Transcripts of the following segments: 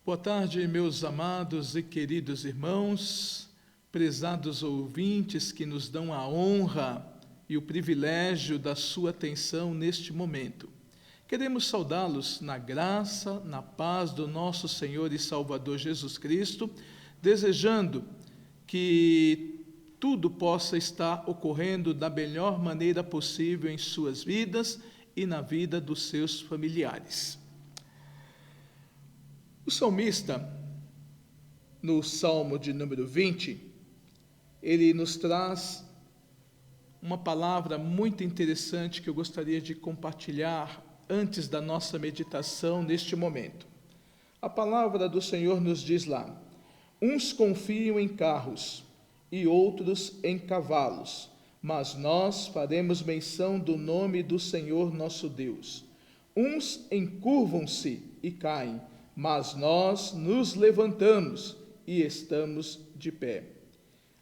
Boa tarde, meus amados e queridos irmãos, prezados ouvintes que nos dão a honra e o privilégio da sua atenção neste momento. Queremos saudá-los na graça, na paz do nosso Senhor e Salvador Jesus Cristo, desejando que tudo possa estar ocorrendo da melhor maneira possível em suas vidas e na vida dos seus familiares. O salmista, no Salmo de número 20, ele nos traz uma palavra muito interessante que eu gostaria de compartilhar antes da nossa meditação neste momento. A palavra do Senhor nos diz lá: uns confiam em carros e outros em cavalos, mas nós faremos menção do nome do Senhor nosso Deus. Uns encurvam-se e caem, mas nós nos levantamos e estamos de pé.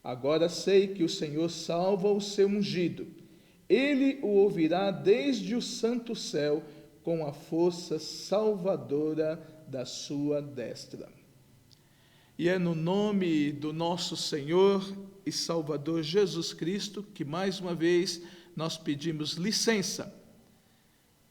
Agora sei que o Senhor salva o seu ungido. Ele o ouvirá desde o santo céu, com a força salvadora da sua destra. E é no nome do nosso Senhor e Salvador Jesus Cristo que mais uma vez nós pedimos licença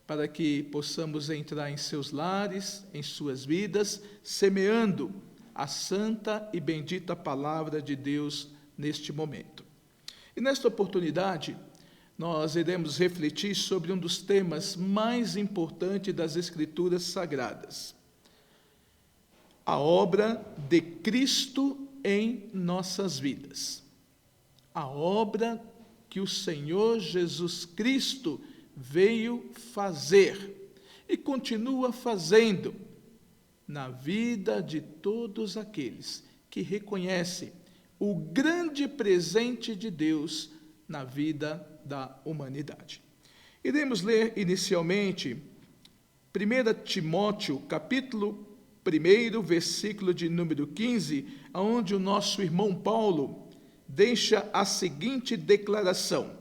para que possamos entrar em seus lares, em suas vidas, semeando a santa e bendita palavra de Deus neste momento. E nesta oportunidade, nós iremos refletir sobre um dos temas mais importantes das Escrituras Sagradas: a obra de Cristo em nossas vidas. A obra que o Senhor Jesus Cristo veio fazer e continua fazendo na vida de todos aqueles que reconhecem o grande presente de Deus na vida da humanidade. Iremos ler inicialmente 1 Timóteo, capítulo 1, versículo de número 15, onde o nosso irmão Paulo deixa a seguinte declaração: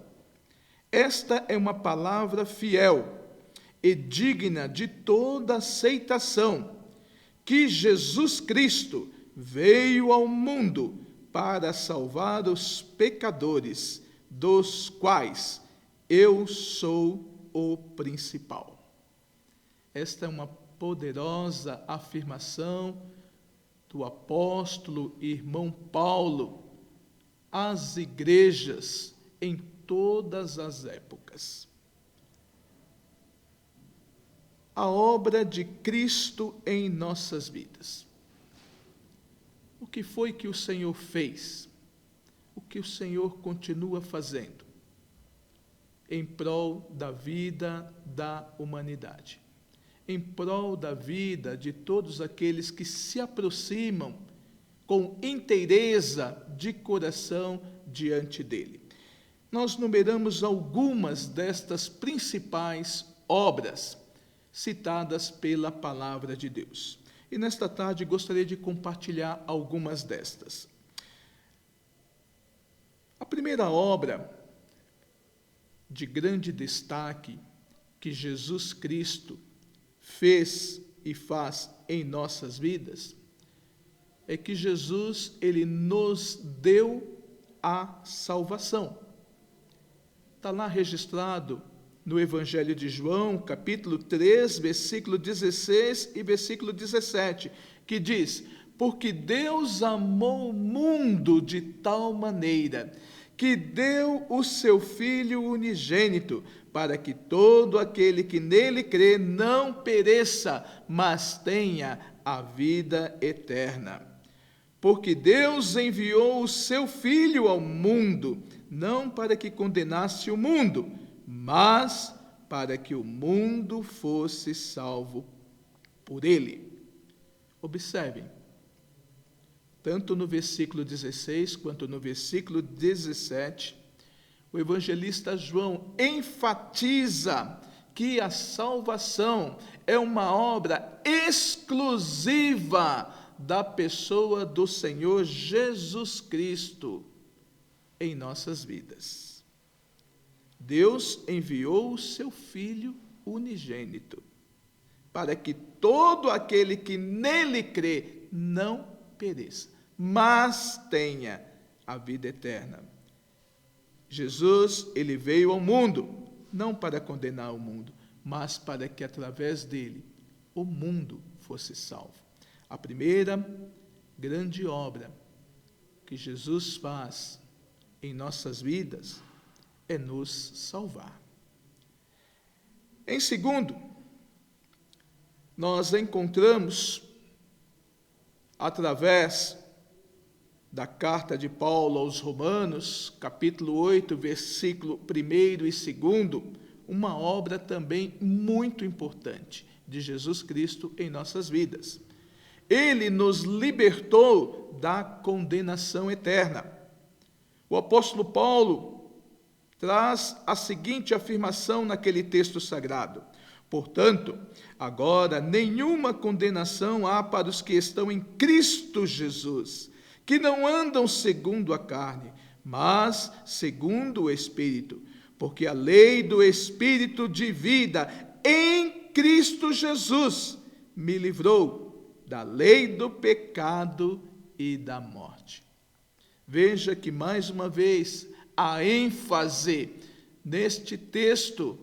esta é uma palavra fiel e digna de toda aceitação, que Jesus Cristo veio ao mundo para salvar os pecadores, dos quais eu sou o principal. Esta é uma poderosa afirmação do apóstolo e irmão Paulo às igrejas em todas as épocas. A obra de Cristo em nossas vidas. O que foi que o Senhor fez? O que o Senhor continua fazendo em prol da vida da humanidade, em prol da vida de todos aqueles que se aproximam com inteireza de coração diante dele. Nós numeramos algumas destas principais obras citadas pela palavra de Deus. E nesta tarde gostaria de compartilhar algumas destas. A primeira obra de grande destaque que Jesus Cristo fez e faz em nossas vidas é que Jesus, ele nos deu a salvação. Está lá registrado no Evangelho de João, capítulo 3, versículo 16 e versículo 17, que diz: porque Deus amou o mundo de tal maneira que deu o seu Filho unigênito, para que todo aquele que nele crê não pereça, mas tenha a vida eterna. Porque Deus enviou o seu Filho ao mundo, não para que condenasse o mundo, mas para que o mundo fosse salvo por ele. Observem, tanto no versículo 16 quanto no versículo 17, o evangelista João enfatiza que a salvação é uma obra exclusiva da pessoa do Senhor Jesus Cristo em nossas vidas. Deus enviou o seu Filho unigênito para que todo aquele que nele crê não pereça, mas tenha a vida eterna. Jesus, ele veio ao mundo, não para condenar o mundo, mas para que através dele o mundo fosse salvo. A primeira grande obra que Jesus faz em nossas vidas é nos salvar. Em segundo, nós encontramos, através da carta de Paulo aos Romanos, capítulo 8, versículo 1 e 2, uma obra também muito importante de Jesus Cristo em nossas vidas. Ele nos libertou da condenação eterna. O apóstolo Paulo traz a seguinte afirmação naquele texto sagrado: portanto, agora nenhuma condenação há para os que estão em Cristo Jesus, que não andam segundo a carne, mas segundo o Espírito, porque a lei do Espírito de vida em Cristo Jesus me livrou da lei do pecado e da morte. Veja que, mais uma vez, a ênfase neste texto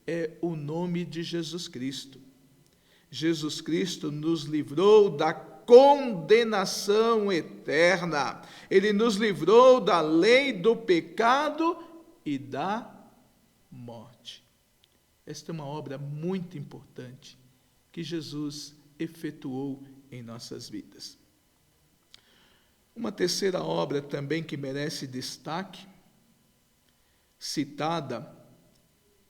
é o nome de Jesus Cristo. Jesus Cristo nos livrou da condenação eterna. Ele nos livrou da lei do pecado e da morte. Esta é uma obra muito importante que Jesus efetuou em nossas vidas. Uma terceira obra também que merece destaque, citada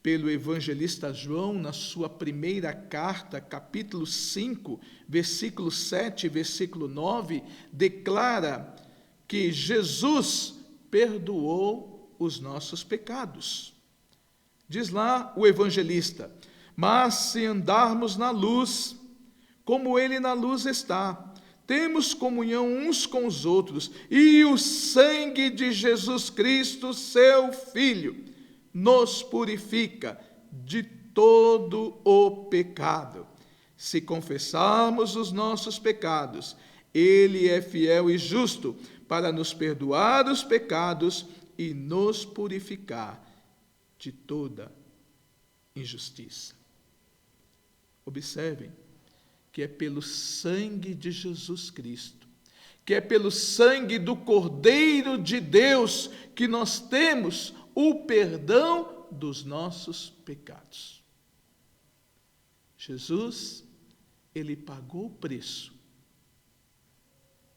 pelo evangelista João na sua primeira carta, capítulo 5, versículo 7 e versículo 9, declara que Jesus perdoou os nossos pecados. Diz lá o evangelista: mas se andarmos na luz, como ele na luz está, temos comunhão uns com os outros, e o sangue de Jesus Cristo, seu Filho, nos purifica de todo o pecado. Se confessarmos os nossos pecados, ele é fiel e justo para nos perdoar os pecados e nos purificar de toda injustiça. Observem que é pelo sangue de Jesus Cristo, que é pelo sangue do Cordeiro de Deus que nós temos o perdão dos nossos pecados. Jesus, ele pagou o preço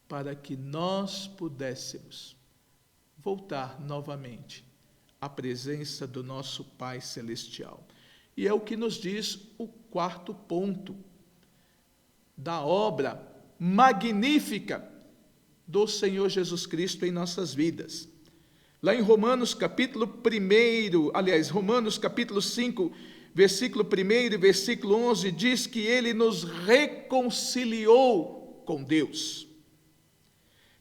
para que nós pudéssemos voltar novamente à presença do nosso Pai Celestial. E é o que nos diz o quarto ponto da obra magnífica do Senhor Jesus Cristo em nossas vidas. Lá em Romanos capítulo 5, versículo 1 e versículo 11, diz que ele nos reconciliou com Deus.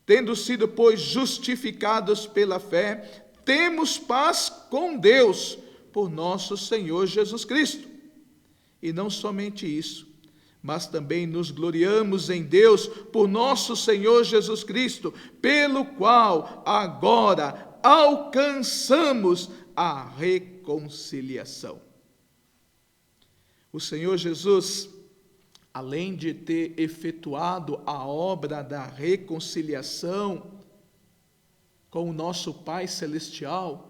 Tendo sido, pois, justificados pela fé, temos paz com Deus por nosso Senhor Jesus Cristo. E não somente isso, mas também nos gloriamos em Deus por nosso Senhor Jesus Cristo, pelo qual agora alcançamos a reconciliação. O Senhor Jesus, além de ter efetuado a obra da reconciliação com o nosso Pai Celestial,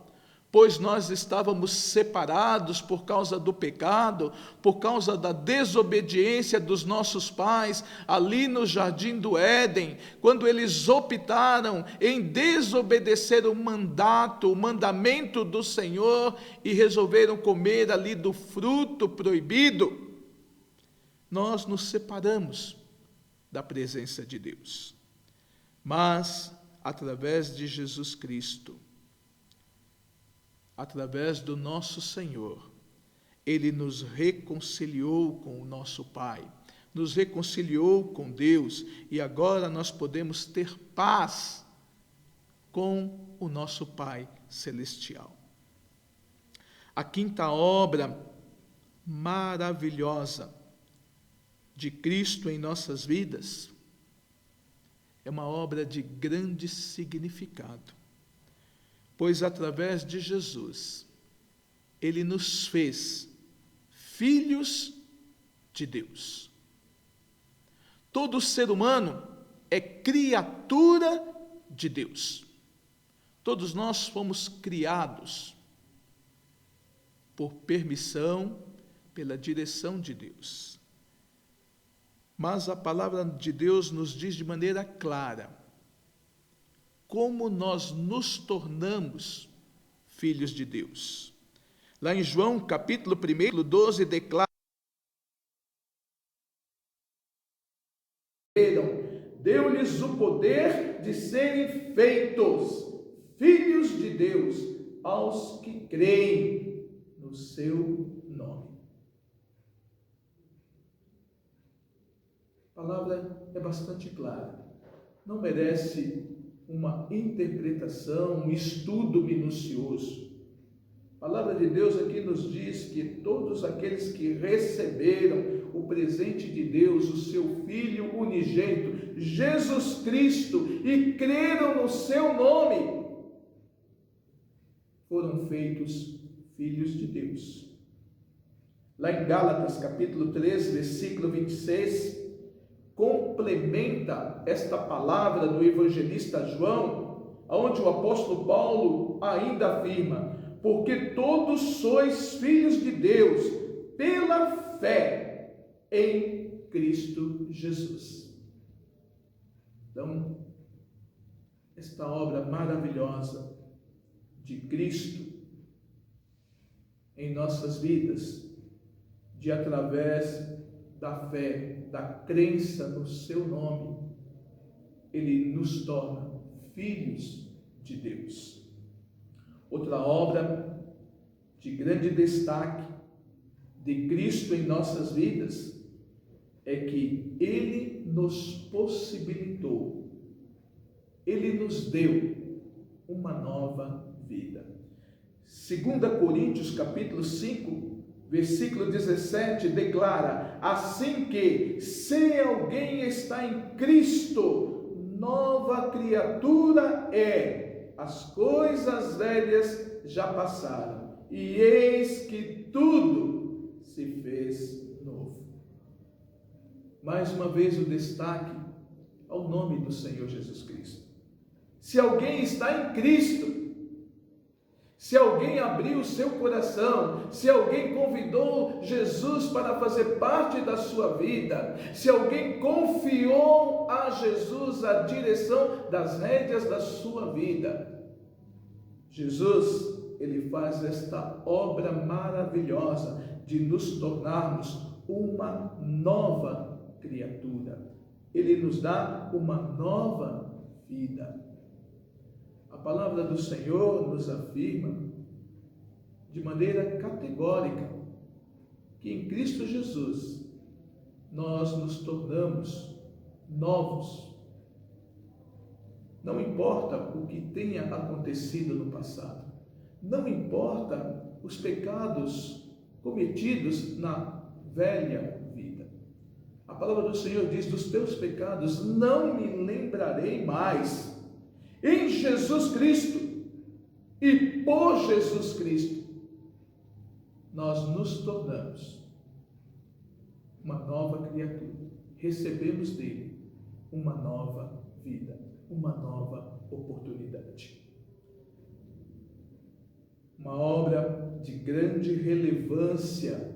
pois nós estávamos separados por causa do pecado, por causa da desobediência dos nossos pais, ali no jardim do Éden, quando eles optaram em desobedecer o mandamento do Senhor e resolveram comer ali do fruto proibido, nós nos separamos da presença de Deus. Mas, através de Jesus Cristo, através do nosso Senhor, ele nos reconciliou com o nosso Pai, nos reconciliou com Deus, e agora nós podemos ter paz com o nosso Pai Celestial. A quinta obra maravilhosa de Cristo em nossas vidas é uma obra de grande significado, pois através de Jesus, Ele nos fez filhos de Deus. Todo ser humano é criatura de Deus. Todos nós fomos criados por permissão, pela direção de Deus. Mas a palavra de Deus nos diz de maneira clara como nós nos tornamos filhos de Deus. Lá em João, capítulo 1, 12, declara: deu-lhes o poder de serem feitos filhos de Deus aos que creem no seu nome. A palavra é bastante clara, não merece uma interpretação, um estudo minucioso. A palavra de Deus aqui nos diz que todos aqueles que receberam o presente de Deus, o seu Filho unigênito, Jesus Cristo, e creram no seu nome, foram feitos filhos de Deus. Lá em Gálatas, capítulo 3, versículo 26, complementa esta palavra do evangelista João, onde o apóstolo Paulo ainda afirma: porque todos sois filhos de Deus pela fé em Cristo Jesus. Então, esta obra maravilhosa de Cristo em nossas vidas, de através da fé, da crença no seu nome, Ele nos torna filhos de Deus. Outra obra de grande destaque de Cristo em nossas vidas é que Ele nos possibilitou, Ele nos deu uma nova vida. 2 Coríntios capítulo 5, versículo 17, declara: assim que, se alguém está em Cristo, nova criatura é. As coisas velhas já passaram, e eis que tudo se fez novo. Mais uma vez o destaque ao nome do Senhor Jesus Cristo. Se alguém está em Cristo, se alguém abriu o seu coração, se alguém convidou Jesus para fazer parte da sua vida, se alguém confiou a Jesus a direção das rédeas da sua vida, Jesus, Ele faz esta obra maravilhosa de nos tornarmos uma nova criatura. Ele nos dá uma nova vida. A palavra do Senhor nos afirma de maneira categórica que em Cristo Jesus nós nos tornamos novos. Não importa o que tenha acontecido no passado, não importa os pecados cometidos na velha vida. A palavra do Senhor diz: dos teus pecados não me lembrarei mais. Em Jesus Cristo e por Jesus Cristo, nós nos tornamos uma nova criatura. Recebemos dele uma nova vida, uma nova oportunidade. Uma obra de grande relevância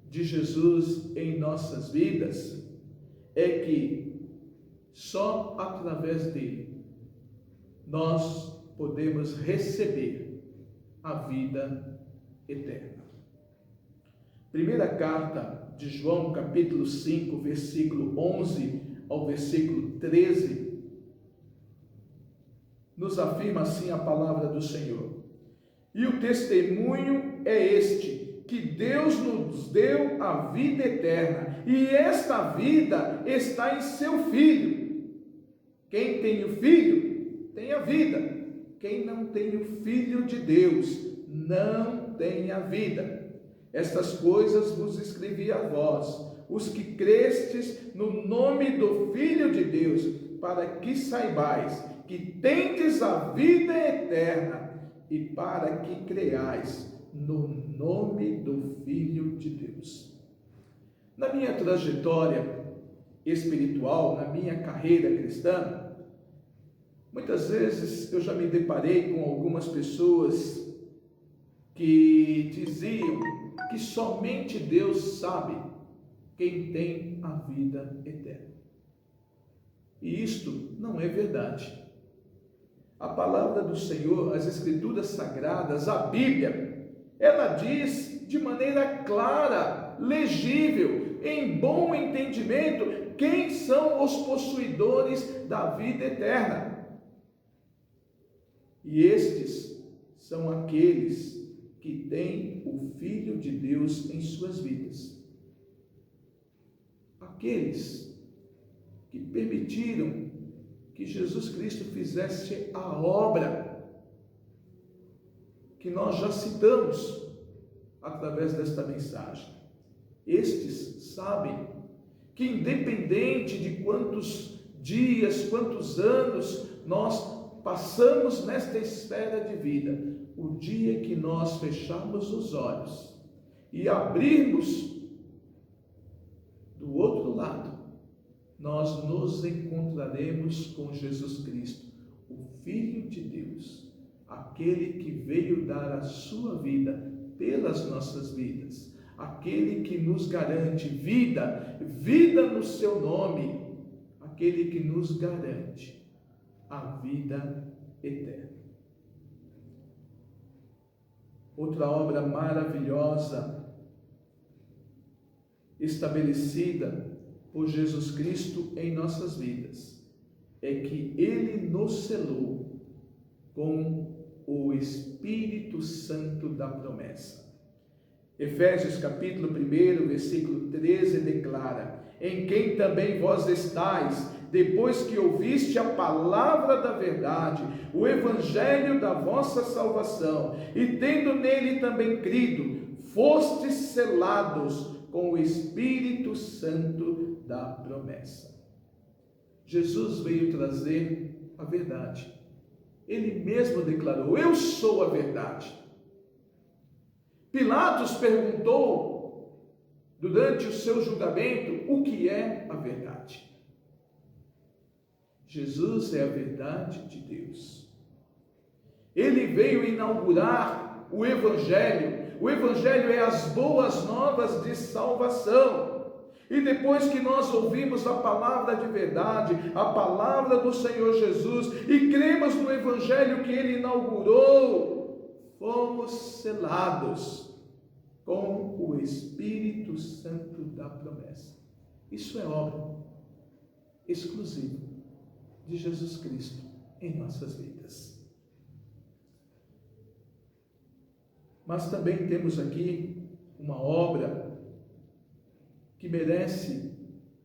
de Jesus em nossas vidas é que só através dele nós podemos receber a vida eterna. Primeira carta de João, capítulo 5, versículo 11 ao versículo 13, nos afirma assim a palavra do Senhor: e o testemunho é este, que Deus nos deu a vida eterna, e esta vida está em seu Filho. Quem tem o Filho tem a vida. Quem não tem o Filho de Deus não tem a vida. Estas coisas vos escrevi a vós, os que crestes no nome do Filho de Deus, para que saibais que tendes a vida eterna e para que creais no nome do Filho de Deus. Na minha trajetória espiritual, na minha carreira cristã, muitas vezes eu já me deparei com algumas pessoas que diziam que somente Deus sabe quem tem a vida eterna. E isto não é verdade. A palavra do Senhor, as Escrituras Sagradas, a Bíblia, ela diz de maneira clara, legível, em bom entendimento, quem são os possuidores da vida eterna. E estes são aqueles que têm o Filho de Deus em suas vidas. Aqueles que permitiram que Jesus Cristo fizesse a obra que nós já citamos através desta mensagem. Estes sabem que independente de quantos dias, quantos anos nós passamos nesta esfera de vida, o dia que nós fecharmos os olhos e abrirmos do outro lado, nós nos encontraremos com Jesus Cristo, o Filho de Deus, aquele que veio dar a sua vida pelas nossas vidas, aquele que nos garante vida, vida no seu nome, aquele que nos garante a vida eterna. Outra obra maravilhosa, estabelecida por Jesus Cristo em nossas vidas, é que Ele nos selou com o Espírito Santo da promessa. Efésios capítulo 1, versículo 13 declara: em quem também vós estáis, depois que ouviste a palavra da verdade, o evangelho da vossa salvação, e tendo nele também crido, fostes selados com o Espírito Santo da promessa. Jesus veio trazer a verdade. Ele mesmo declarou: eu sou a verdade. Pilatos perguntou, durante o seu julgamento, o que é a verdade? Jesus é a verdade de Deus. Ele veio inaugurar o Evangelho. O Evangelho é as boas novas de salvação. E depois que nós ouvimos a palavra de verdade, a palavra do Senhor Jesus, e cremos no Evangelho que Ele inaugurou, fomos selados com o Espírito Santo da promessa. Isso é obra exclusiva de Jesus Cristo em nossas vidas. Mas também temos aqui uma obra que merece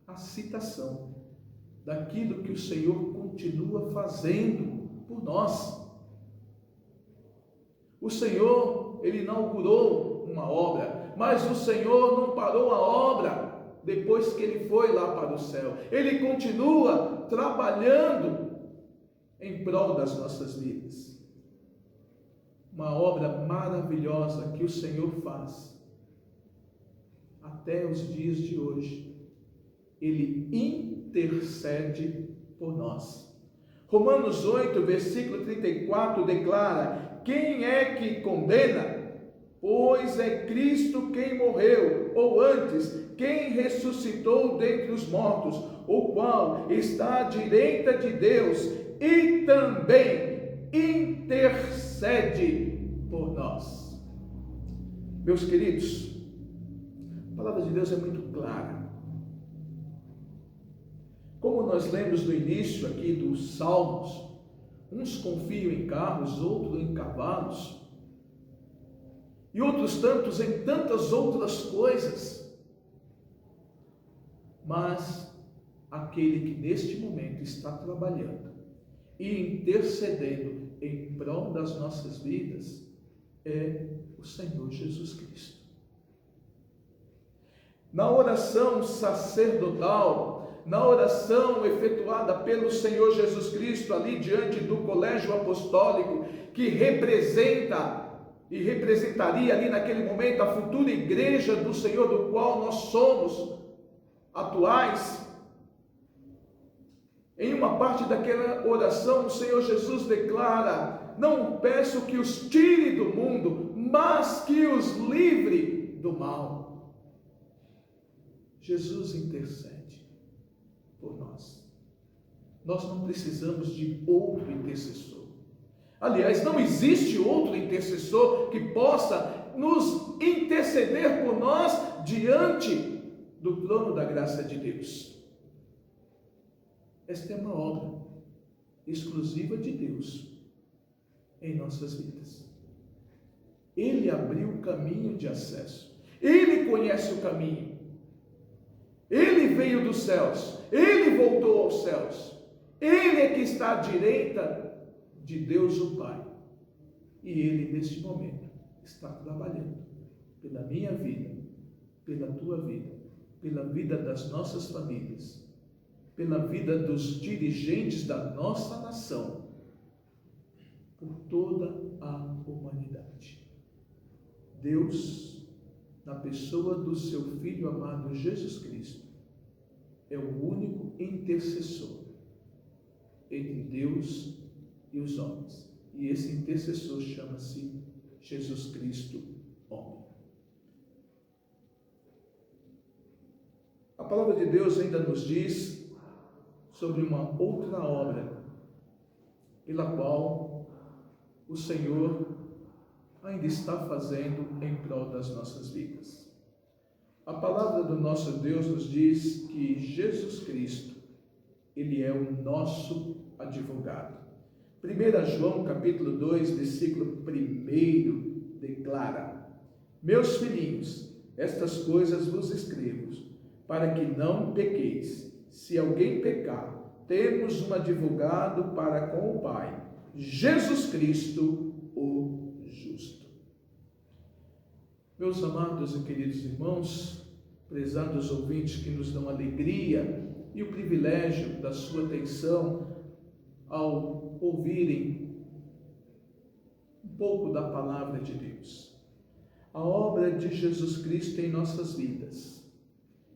a citação daquilo que o Senhor continua fazendo por nós. O Senhor, Ele inaugurou uma obra, mas o Senhor não parou a obra depois que Ele foi lá para o céu. Ele continua trabalhando em prol das nossas vidas. Uma obra maravilhosa que o Senhor faz até os dias de hoje. Ele intercede por nós. Romanos 8, versículo 34 declara: quem é que condena? Pois é Cristo quem morreu, ou antes, quem ressuscitou dentre os mortos, o qual está à direita de Deus e também intercede por nós. Meus queridos, a palavra de Deus é muito clara. Como nós lemos no início aqui dos Salmos, uns confiam em carros, outros em cavalos, e outros tantos em tantas outras coisas. Mas aquele que neste momento está trabalhando e intercedendo em prol das nossas vidas é o Senhor Jesus Cristo. na oração sacerdotal, na oração efetuada pelo Senhor Jesus Cristo ali diante do colégio apostólico, que representa e representaria ali naquele momento a futura igreja do Senhor, do qual nós somos atuais. Em uma parte daquela oração, o Senhor Jesus declara: não peço que os tire do mundo, mas que os livre do mal. Jesus intercede por nós. Nós não precisamos de outro intercessor. Aliás, não existe outro intercessor que possa nos interceder por nós diante do trono da graça de Deus. Esta é uma obra exclusiva de Deus em nossas vidas. Ele abriu o caminho de acesso. Ele conhece o caminho. Ele veio dos céus. Ele voltou aos céus. Ele é que está à direita de Deus o Pai. E Ele, neste momento, está trabalhando pela minha vida, pela tua vida, pela vida das nossas famílias, pela vida dos dirigentes da nossa nação, por toda a humanidade. Deus, na pessoa do seu Filho amado Jesus Cristo, é o único intercessor entre Deus e os homens. E esse intercessor chama-se Jesus Cristo, homem. A palavra de Deus ainda nos diz sobre uma outra obra pela qual o Senhor ainda está fazendo em prol das nossas vidas. A palavra do nosso Deus nos diz que Jesus Cristo, Ele é o nosso advogado. 1 João capítulo 2, versículo 1 declara: meus filhinhos, estas coisas vos escrevo, para que não pequeis. Se alguém pecar, temos um advogado para com o Pai, Jesus Cristo, o justo. Meus amados e queridos irmãos, prezados ouvintes que nos dão alegria e o privilégio da sua atenção ao ouvirem um pouco da palavra de Deus. A obra de Jesus Cristo em nossas vidas.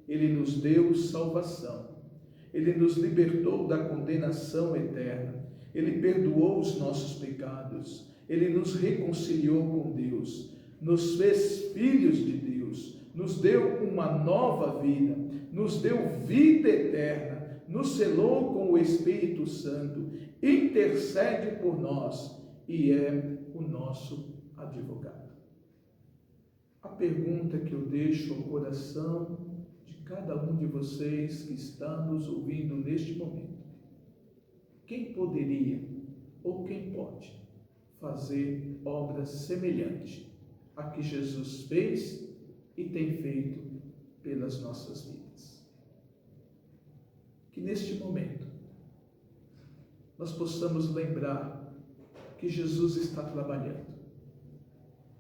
Ele nos deu salvação. Ele nos libertou da condenação eterna. Ele perdoou os nossos pecados. Ele nos reconciliou com Deus. Nos fez filhos de Deus. Nos deu uma nova vida. Nos deu vida eterna. Nos selou com o Espírito Santo. Intercede por nós e é o nosso advogado. A pergunta que eu deixo ao coração de cada um de vocês que está nos ouvindo neste momento: quem poderia ou quem pode fazer obra semelhante a que Jesus fez e tem feito pelas nossas vidas? Que neste momento nós possamos lembrar que Jesus está trabalhando,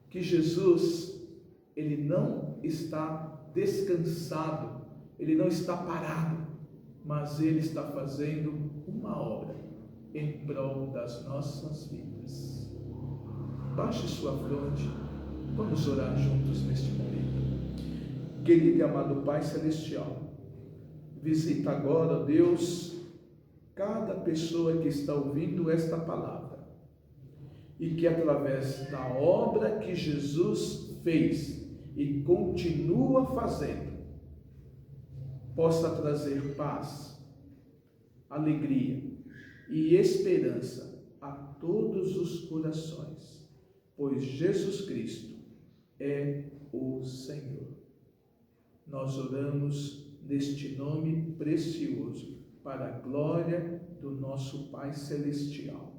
que Jesus, Ele não está descansado, Ele não está parado, mas Ele está fazendo uma obra em prol das nossas vidas. Baixe sua fronte, vamos orar juntos neste momento. Querido e amado Pai Celestial, visita agora, ó Deus, cada pessoa que está ouvindo esta palavra e que através da obra que Jesus fez e continua fazendo, possa trazer paz, alegria e esperança a todos os corações, pois Jesus Cristo é o Senhor. Nós oramos neste nome precioso, para a glória do nosso Pai Celestial.